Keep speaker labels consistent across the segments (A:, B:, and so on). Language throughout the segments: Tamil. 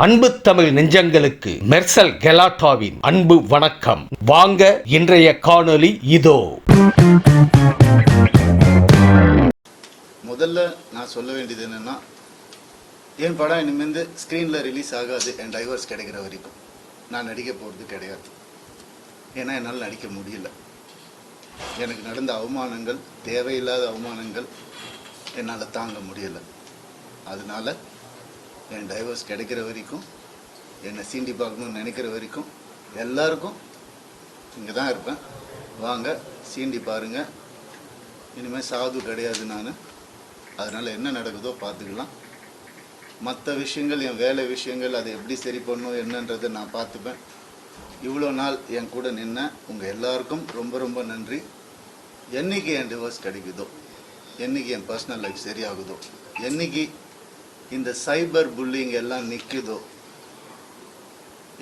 A: அன்பு தமிழ் நெஞ்சங்களுக்கு மெர்சல் கெலாட்டாவின் அன்பு வணக்கம். வாங்க இன்றைய காணொளி இதோ.
B: முதல்ல நான் சொல்ல வேண்டியது என்னன்னா, என் படம் இனிமேல் ஸ்க்ரீனில் ரிலீஸ் ஆகாது. என் டைவர்ஸ் கிடைக்கிற வரைக்கும் நான் நடிக்க போகிறது கிடையாது. ஏன்னா என்னால் நடிக்க முடியல. எனக்கு நடந்த அவமானங்கள், தேவையில்லாத அவமானங்கள் என்னால் தாங்க முடியலை. அதனால என் டைவர்ஸ் கிடைக்கிற வரைக்கும், என்னை சீண்டி பார்க்கணும்னு நினைக்கிற வரைக்கும் எல்லாருக்கும் இங்கே தான் இருப்பேன். வாங்க சீண்டி பாருங்கள். இனிமேல் சாது கிடையாது நான். அதனால் என்ன நடக்குதோ பார்த்துக்கலாம். மற்ற விஷயங்கள், என் வேலை விஷயங்கள், அதை எப்படி சரி பண்ணணும் என்னன்றதை நான் பார்த்துப்பேன். இவ்வளோ நாள் என் கூட நின்ன உங்கள் எல்லாருக்கும் ரொம்ப ரொம்ப நன்றி. என்றைக்கு என் டிவோர்ஸ் கிடைக்குதோ, என்றைக்கு என் பர்சனல் லைஃப் சரியாகுதோ, என்றைக்கு இந்த சைபர் புல்லிங் எல்லாம் நிற்குதோ,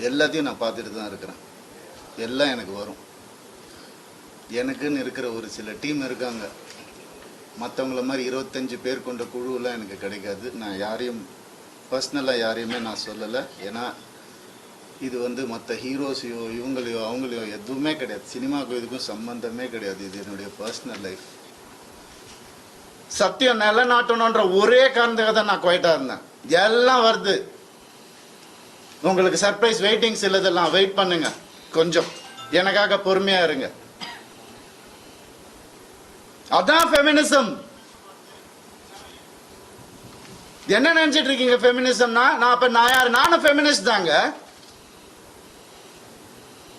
B: எல்லாத்தையும் நான் பார்த்துட்டு தான் இருக்கிறேன். எல்லாம் எனக்கு வரும். எனக்குன்னு இருக்கிற ஒரு சில டீம் இருக்காங்க. மற்றவங்கள மாதிரி 25 பேர் கொண்ட குழுவெல்லாம் எனக்கு கிடைக்காது. நான் யாரையும் பர்சனலாக யாரையுமே நான் சொல்லலை. ஏன்னா இது மற்ற ஹீரோஸையோ இவங்களையோ அவங்களையோ எதுவுமே கிடையாது. சினிமாவுக்கும் இதுக்கும் சம்பந்தமே கிடையாது. இது என்னுடைய பர்சனல் லைஃப். சத்தியம் நிலநாட்டணுன்ற ஒரே காரணத்துக்காக தான் நான் குவைட்டாக இருந்தேன். எல்லாம் வருது. உங்களுக்கு சர்ப்ரைஸ் வெயிட்டிங்ஸ் இல்லதெல்லாம் வெயிட் பண்ணுங்க. கொஞ்சம் எனக்காக பொறுமையா இருங்க. அதான் ஃபெமினிசம். என்ன நினைச்சிட்டு இருக்கீங்க ஃபெமினிசம்னா? நான் யாரு? நானும் ஃபெமினிஸ்ட் தாங்க.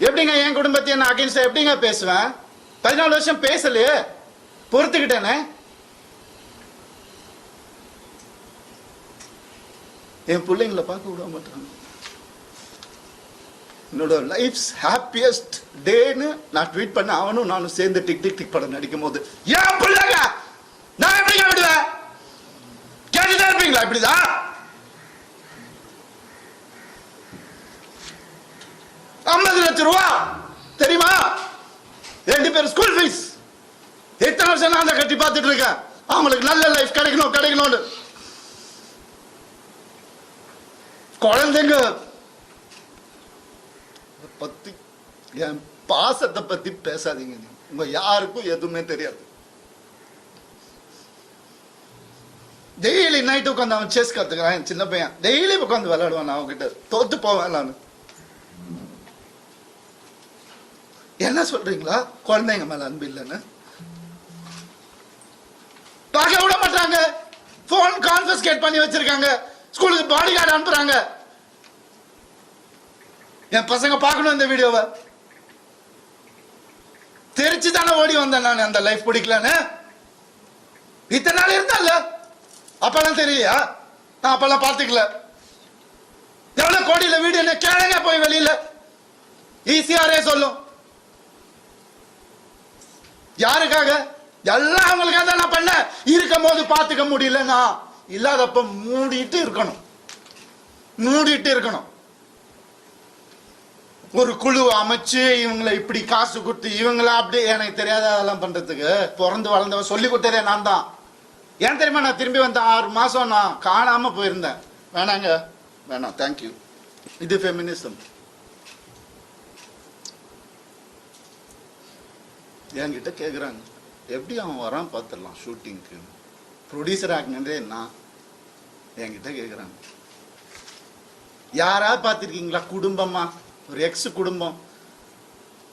B: எப்படிங்க என் குடும்பத்தை நான் அகைன்ஸ்டா எப்படிங்க பேசுவேன்? 14 வருஷம் பேசலையே, பொறுத்துக்கிட்டேனே. என் பிள்ளைங்களை பார்க்க விட மாட்டாங்க. என்னோட லைஃப்ஸ் ஹாப்பியஸ்ட் டேன்னு நான் ட்வீட் பண்ண, அவனும் நானும் சேர்ந்து டிக் டிக் டிக் படம் நடிக்கும் போது ஏன் பிள்ளைங்க நான் எப்படிங்க விடுவேன்? கேட்டுதான் இருப்பீங்களா? இப்படிதான் 50 லட்சம் ரூபா தெரியுமா? 2 பேர் ஸ்கூல் ஃபீஸ். எத்தனை வருஷம் நான் கட்டி பார்த்துட்டு இருக்கேன். அவங்களுக்கு நல்ல லைஃப் கிடைக்கணும்னு. குழந்தைங்க பத்தி, என் பாசத்தை பத்தி பேசாதீங்க. உங்க யாருக்கும் எதுவுமே தெரியாது. டெய்லி நைட்டு உட்காந்து அவன் செஸ் கத்துக்கிறான். என் சின்ன பையன் டெய்லி உட்காந்து விளையாடுவான். அவன்கிட்ட தோத்து போவேன் நான். என்ன சொல்றீங்களா? குழந்தைங்க மேல அன்பு இல்லைன்னு பார்க்க விட மாட்டாங்க. போன் கான்ஃபிஸ்கேட் பண்ணி வச்சிருக்காங்க. ஸ்கூலுக்கு பாடி கார்டு அனுப்புறாங்க. என் பசங்க பார்க்கணும் இந்த வீடியோவை. தெரிச்சு தானே ஓடி வந்தேன் நான். அந்த லைஃப் பிடிக்கலன்னு இத்தனை நாள் இருந்தால அப்பெல்லாம் தெரியலையா? நான் அப்பெல்லாம் பார்த்துக்கல. எவ்வளவு கோடியில வீடியோ கேளுங்க போய் வெளியில. ஈஸியாரே சொல்லும். யாருக்காக? எல்லாம் அவங்களுக்காக தான் நான் பண்ண. இருக்கும் போது பார்த்துக்க முடியலன்னா இல்லாதப்ப மூடிட்டு இருக்கணும். ஒரு குழு அமைச்சு இவங்களை இப்படி காசு கொடுத்து இவங்களா அப்படியே எனக்கு தெரியாத அதெல்லாம் பண்றதுக்கு பிறந்து வளர்ந்தவன் சொல்லி கொடுத்ததே நான் தான். ஏன் தெரியுமா? நான் திரும்பி வந்த 6 மாசம் நான் காணாம போயிருந்தேன். வேணாம் தேங்க்யூ. இது ஃபெமினிசம். என்கிட்ட கேட்குறாங்க, எப்படி அவன் வரான் பார்த்துடலாம் ஷூட்டிங்க்கு, ப்ரொடியூசர் ஆகினே நான். என்கிட்ட கேட்குறாங்க, யாரா பார்த்துருக்கீங்களா குடும்பமா? ஒரு எக்ஸ் குடும்பம்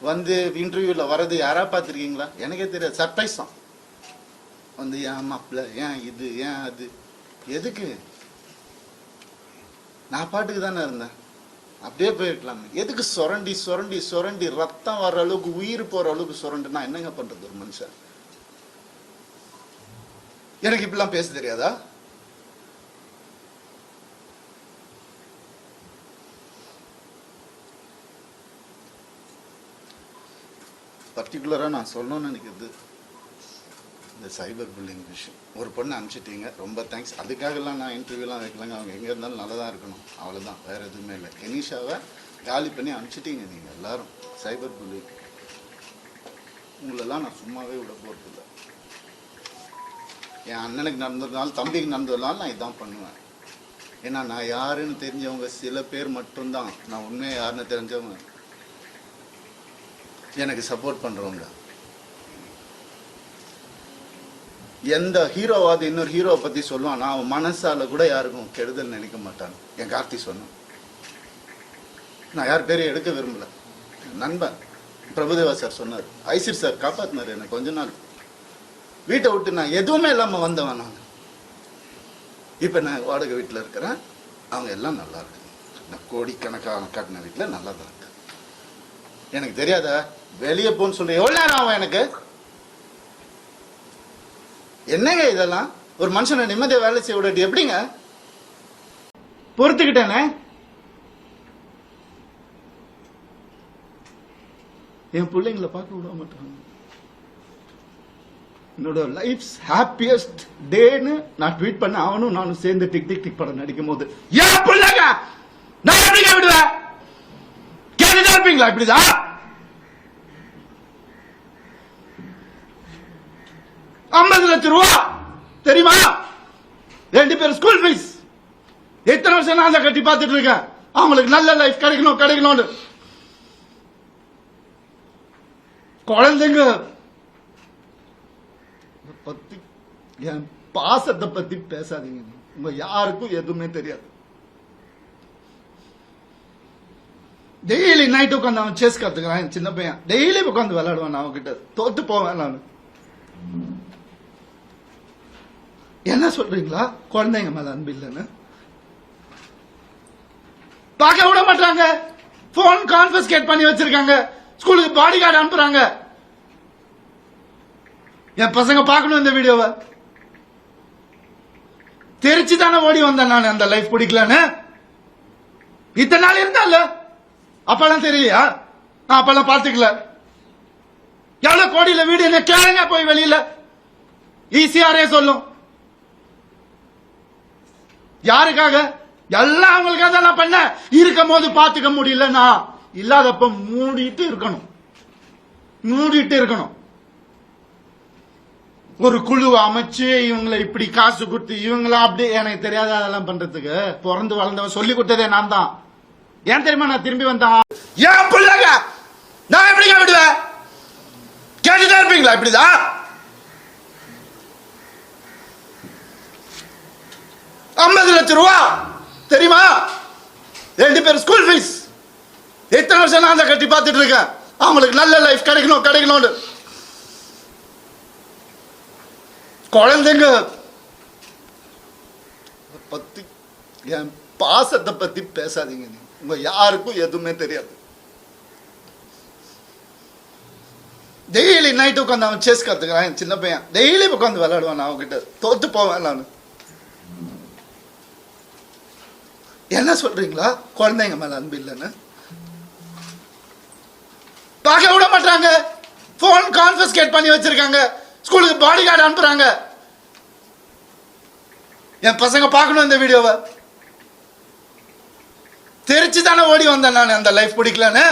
B: வந்து இன்டர்வியூவில் வர்றது யாரா பார்த்துருக்கீங்களா? எனக்கே தெரியாது. சர்ப்ரைஸ் தான். வந்து ஏன் மாப்பிள்ள, ஏன் இது, ஏன் அது, எதுக்கு? நான் பாட்டுக்கு தானே இருந்தேன். அப்படியே போயிருக்கலாம். எதுக்கு சுரண்டி ரத்தம் வர்ற அளவுக்கு, உயிர் போற அளவுக்கு சுரண்டுனா என்னங்க பண்றது ஒரு மனுஷன்? எனக்கு இப்படிலாம் பேச தெரியாதா? பர்டிகுலராக நான் சொல்லணும்னு நினைக்கிறது இந்த சைபர் புல்லிங் விஷயம். ஒரு பொண்ணு அனுப்பிச்சிட்டீங்க, ரொம்ப தேங்க்ஸ். அதுக்காகலாம் நான் இன்டர்வியூலாம் வைக்கலங்க. அவங்க எங்கே இருந்தாலும் நல்லா தான் இருக்கணும், அவ்வளோதான், வேறு எதுவுமே இல்லை. கெனிஷாவை காலி பண்ணி அனுப்பிச்சிட்டீங்க நீங்கள் எல்லாரும். சைபர் புல்லிங் உங்களெல்லாம் நான் சும்மாவே விட போகிறதில்ல. என் அண்ணனுக்கு நடந்ததுனால, தம்பிக்கு நடந்ததுனால நான் இதான் பண்ணுவேன். ஏன்னா நான் யாருன்னு தெரிஞ்சவங்க சில பேர் மட்டும்தான், நான் உண்மையாக யாருன்னு தெரிஞ்சவங்க எனக்கு சப்போர்ட் பண்ணுறவங்க. எந்த ஹீரோவாது இன்னொரு ஹீரோவை பற்றி சொல்லுவான், நான் அவன் மனசால கூட யாருக்கும் கெடுதல் நினைக்க மாட்டான். என் கார்த்தி சொன்னான். நான் யார் பேரையும் எடுக்க விரும்பல. நண்பன் பிரபுதேவா சார் சொன்னார், ஐசிர் சார் காப்பாற்றினார் எனக்கு. கொஞ்ச நாள் வீட்டை விட்டு நான் எதுவுமே இல்லாமல் வந்தவன். நான் இப்போ நான் வாடகை வீட்டில் இருக்கிறேன். அவங்க எல்லாம் நல்லா இருக்கு. நான் கோடிக்கணக்கான கட்டின வீட்டில் நல்லா தான் இருக்கு. எனக்கு தெரியாத வெளியே போன்னு சொல்லி எவ்வளோ நேரம் ஆகும் எனக்கு? என்னங்க இதெல்லாம்? ஒரு மனுஷனை நிம்மதியாக வேலை செய்ய விடாட்டி எப்படிங்க? பொறுத்துக்கிட்டேனே. என் பிள்ளைங்களை பார்க்க விட மாட்டாங்க. என்னோட லைஃப்ஸ் ஹாப்பியஸ்ட் டேன்னு நான் ட்வீட் பண்ண, அவனும் நானும் சேர்ந்து டிக் டிக் டிக் படம் நடிக்கும் போது ஏன் பிள்ளைங்க நான் எப்படிங்க விடுவேன்? கேட்டுதான் இருப்பீங்களா இப்படிதான்? 50 லட்சம் ரூபா தெரியுமா? 2 பேர் ஸ்கூல் ஃபீஸ். எத்தனை வருஷம் நான் கட்டி பார்த்துட்டு இருக்கேன். அவங்களுக்கு நல்ல லைஃப் கிடைக்கணும் கிடைக்கணும்னு. குழந்தைங்க பத்தி, என் பாசத்தை பத்தி பேசாதீங்க. உங்க யாருக்கும் எதுவுமே தெரியாது. டெய்லி நைட் உட்காந்து அவன் செஸ் கத்துக்கிறான். சின்ன பையன் டெய்லி உட்காந்து விளையாடுவான். அவன்கிட்ட தோத்து போவேன் நான். என்ன சொல்றீங்களா? குழந்தைங்க மேல அன்பு இல்லைன்னு பார்க்க விட மாட்டாங்க. போன் கான்ஃபிஸ்கேட் பண்ணி வச்சிருக்காங்க. ஸ்கூலுக்கு பாடி கார்டு அனுப்புறாங்க. என் பசங்க பார்க்கணும் இந்த வீடியோவை. தெரிச்சு தானே ஓடி வந்தேன் நான். அந்த லைஃப் பிடிக்கலன்னு இத்தனை நாள் இருந்தால அப்பெல்லாம் தெரியலையா? நான் அப்பெல்லாம் பார்த்துக்கல. எவ்வளவு கோடியில வீடு என்ன கேளுங்க போய் வெளியில. ஈஸியாரே சொல்லும். யாருக்காக? எல்லாம் அவங்களுக்காக தான் நான் பண்ண. இருக்கும் போது பார்த்துக்க முடியல. நான் இல்லாதப்ப மூடிட்டு இருக்கணும். மூடிட்டு இருக்கணும். ஒரு குழு அமைச்சு இவங்களை இப்படி காசு கொடுத்து இவங்களா அப்படி எனக்கு தெரியாத அதெல்லாம் பண்றதுக்கு பிறந்து வளர்ந்தவன் சொல்லி கொடுத்ததே நான் தான். ஏன் தெரியுமா நான் திரும்பி வந்தான்? ஏன் பிள்ளைங்க நான் எப்படிங்க விடுவேன்? கேட்டுதான் இருப்பீங்களா இப்படிதான்? 50 லட்சம் ரூபா தெரியுமா? 2 பேர் ஸ்கூல் ஃபீஸ். எத்தனை வருஷம் நான் கட்டி பார்த்துட்டு இருக்கேன். அவங்களுக்கு நல்ல லைஃப் கிடைக்கணும் கிடைக்கணும்னு. குழந்தைங்க பத்தி, என் பாசத்தை பத்தி பேசாதீங்க. உங்க யாருக்கும் எதுவுமே தெரியாது. டெய்லி நைட் உட்காந்து அவன் செஸ் கத்துக்கிறான். சின்ன பையன் டெய்லி உட்காந்து விளையாடுவான். அவன்கிட்ட தோத்து போவேன் நான். என்ன சொல்றீங்களா? குழந்தைங்க மேல அன்பு இல்லைன்னு பார்க்க விட மாட்டாங்க. போன் கான்ஃபிஸ்கேட் பண்ணி வச்சிருக்காங்க. ஸ்கூலுக்கு பாடி கார்டு அனுப்புறாங்க. என் பசங்க பார்க்கணும் இந்த வீடியோவை. தெரிச்சு தானே ஓடி வந்தேன் நான். அந்த லைஃப் பிடிக்கலன்னு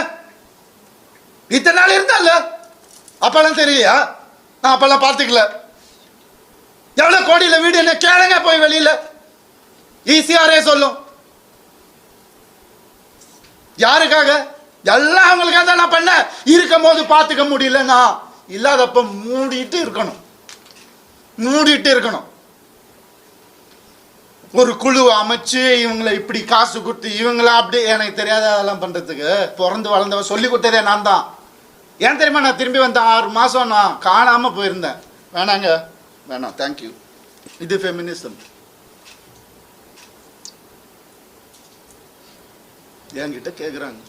B: இத்தனை நாள் இருந்தால அப்பெல்லாம் தெரியலையா? நான் அப்பெல்லாம் பார்த்துக்கல. எவ்வளவு கோடியில வீடு என்ன கேளுங்க போய் வெளியில. ஈஸியாரே சொல்லும். யாருக்காக? எல்லாம் அவங்களுக்காக தான் நான் பண்ண. இருக்கும் போது பார்த்துக்க முடியல. நான் இல்லாதப்ப மூடிட்டு இருக்கணும். மூடிட்டு இருக்கணும். ஒரு குழு அமைச்சு இவங்களை இப்படி காசு கொடுத்து இவங்களா அப்படி எனக்கு தெரியாத அதெல்லாம் பண்றதுக்கு பிறந்து வளர்ந்தவன் சொல்லி கொடுத்ததே நான் தான். ஏன் தெரியுமா நான் திரும்பி வந்தேன்? 6 மாசம் நான் காணாம போயிருந்தேன். வேணாங்க வேணாம், தேங்க்யூ. இது ஃபெமினிசம். என்கிட்ட கேட்குறாங்க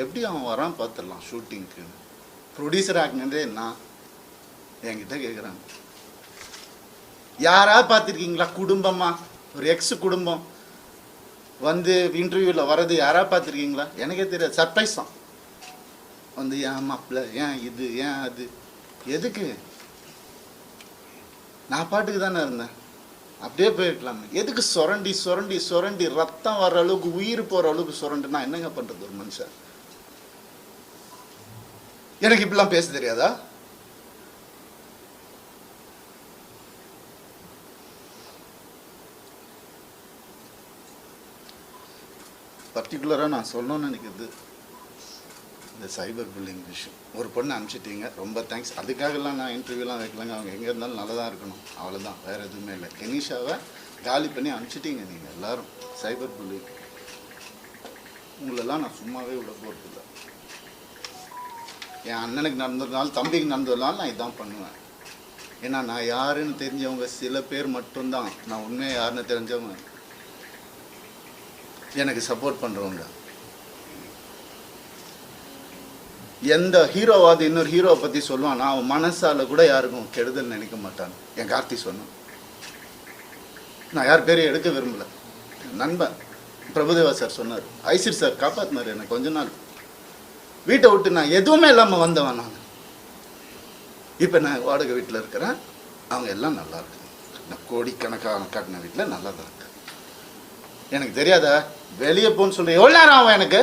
B: எப்படி அவன் வரான் பார்த்துடலாம் ஷூட்டிங்க்கு. ப்ரொடியூசர் ஆகினதே நான். என்கிட்ட கேட்குறாங்க யாராவது பார்த்துருக்கீங்களா குடும்பமா? ஒரு எக்ஸ் குடும்பம் வந்து இன்டர்வியூவில் வர்றது யாராவது பார்த்துருக்கீங்களா? எனக்கே தெரியாது. சர்ப்ரைஸ் தான். வந்து ஏன் மாப்பிள்ள, ஏன் இது, ஏன் அது, எதுக்கு? நான் பாட்டுக்கு தானே இருந்தேன். அப்படியே போயிருக்கலாமே. எதுக்கு சுரண்டி சுரண்டி சுரண்டி ரத்தம் வர்ற அளவுக்கு உயிர் போற அளவுக்கு சுரண்டுனா என்னங்க பண்றது ஒரு மனுஷன்? எனக்கு இப்படிலாம் பேச தெரியாதா? பர்டிகுலராக நான் சொல்லணும்னு நினைக்கிறது இந்த சைபர் புல்லிங் விஷயம். ஒரு பொண்ணு அனுப்பிச்சிட்டீங்க, ரொம்ப தேங்க்ஸ். அதுக்காகலாம் நான் இன்டர்வியூலாம் வைக்கலங்க. அவங்க எங்கே இருந்தாலும் நல்லா தான் இருக்கணும், அவ்வளோதான், வேறு எதுவுமே இல்லை. கெனிஷாவை காலி பண்ணி அனுப்பிச்சிட்டீங்க நீங்கள் எல்லாரும். சைபர் புல்லிங் உங்களெல்லாம் நான் சும்மாவே விட போகிறதில்ல. என் அண்ணனுக்கு நடந்ததுனால, தம்பிக்கு நடந்ததுனால நான் இதான் பண்ணுவேன். ஏன்னா நான் யாருன்னு தெரிஞ்சவங்க சில பேர் மட்டும்தான், நான் உண்மையாக யாருன்னு தெரிஞ்சவங்க எனக்கு சப்போர்ட் பண்ணுறவங்க. எந்த ஹீரோவாது இன்னொரு ஹீரோவை பற்றி சொல்லுவான், நான் அவன் மனசால கூட யாருக்கும் கெடுதல் நினைக்க மாட்டான். என் கார்த்தி சொன்னான், நான் யார் பேரையும் எடுக்க விரும்பலை. நண்பன் பிரபுதேவா சார் சொன்னார், ஐசிர் சார் காப்பாற்றினார் எனக்கு. கொஞ்ச நாள் வீட்டை விட்டு நான் எதுவுமே இல்லாமல் வந்தவன் நான். இப்போ நான் வாடகை வீட்டில் இருக்கிறேன், அவங்க எல்லாம் நல்லா இருக்கு. நான் கோடிக்கணக்கான காட்டின வீட்டில் நல்லா தான் இருக்கு. எனக்கு தெரியாத வெளியே போன்னு சொல்கிறேன், எவ்வளோ நேரம் ஆகும் எனக்கு?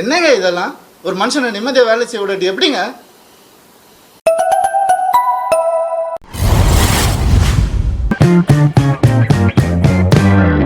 B: என்னங்க இதெல்லாம்? ஒரு மனுஷனை நிம்மதியாக வேலை செய்ய விடாட்டி எப்படிங்க?